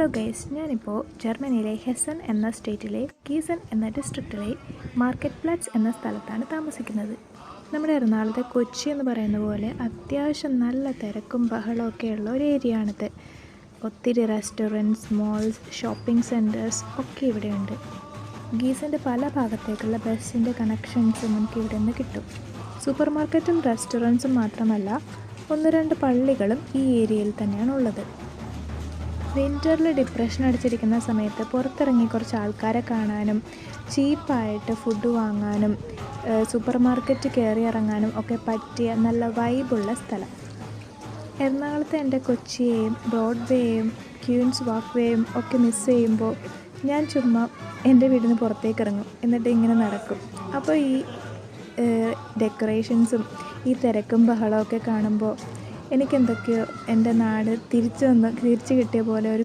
Hello guys, ഞാനിപ്പോൾ ജർമ്മനിയിലെ ഹെസൻ എന്ന സ്റ്റേറ്റിലെ ഗീസൺ എന്ന ഡിസ്ട്രിക്റ്റിലെ മാർക്കറ്റ് പ്ലാറ്റ്സ് എന്ന സ്ഥലത്താണ് താമസിക്കുന്നത്. നമ്മുടെ എറണാകുളത്തെ കൊച്ചി എന്ന് പറയുന്ന പോലെ അത്യാവശ്യം നല്ല തിരക്കും ബഹളമൊക്കെ ഉള്ള ഒരു ഏരിയ ആണിത്. ഒത്തിരി റെസ്റ്റോറൻറ്റ്സ്, മോൾസ്, ഷോപ്പിംഗ് സെൻറ്റേഴ്സ് ഒക്കെ ഇവിടെയുണ്ട്. ഗീസൻ്റെ പല ഭാഗത്തേക്കുള്ള ബസ്സിൻ്റെ കണക്ഷൻസ് നമുക്ക് ഇവിടെ നിന്ന് കിട്ടും. സൂപ്പർ മാർക്കറ്റും റെസ്റ്റോറൻറ്റ്സും മാത്രമല്ല, 1-2 പള്ളികളും ഈ ഏരിയയിൽ തന്നെയാണ് ഉള്ളത്. വിൻ്ററിൽ ഡിപ്രഷൻ അടിച്ചിരിക്കുന്ന സമയത്ത് പുറത്തിറങ്ങി കുറച്ച് ആൾക്കാരെ കാണാനും ചീപ്പായിട്ട് ഫുഡ് വാങ്ങാനും സൂപ്പർ മാർക്കറ്റ് കയറി ഇറങ്ങാനും ഒക്കെ പറ്റിയ നല്ല വൈബുള്ള സ്ഥലം. എറണാകുളത്തെ എൻ്റെ കൊച്ചിയെയും ബ്രോഡ്വേയും ക്യൂൻസ് വാക്ക് വേയും ഒക്കെ മിസ് ചെയ്യുമ്പോൾ ഞാൻ ചുമ്മാ എൻ്റെ വീടിന് പുറത്തേക്ക് ഇറങ്ങും, എന്നിട്ട് ഇങ്ങനെ നടക്കും. അപ്പോൾ ഈ ഡെക്കറേഷൻസും ഈ തിരക്കും ബഹളമൊക്കെ കാണുമ്പോൾ എനിക്കെന്തൊക്കെയോ എൻ്റെ നാട് തിരിച്ചു കിട്ടിയ പോലെ ഒരു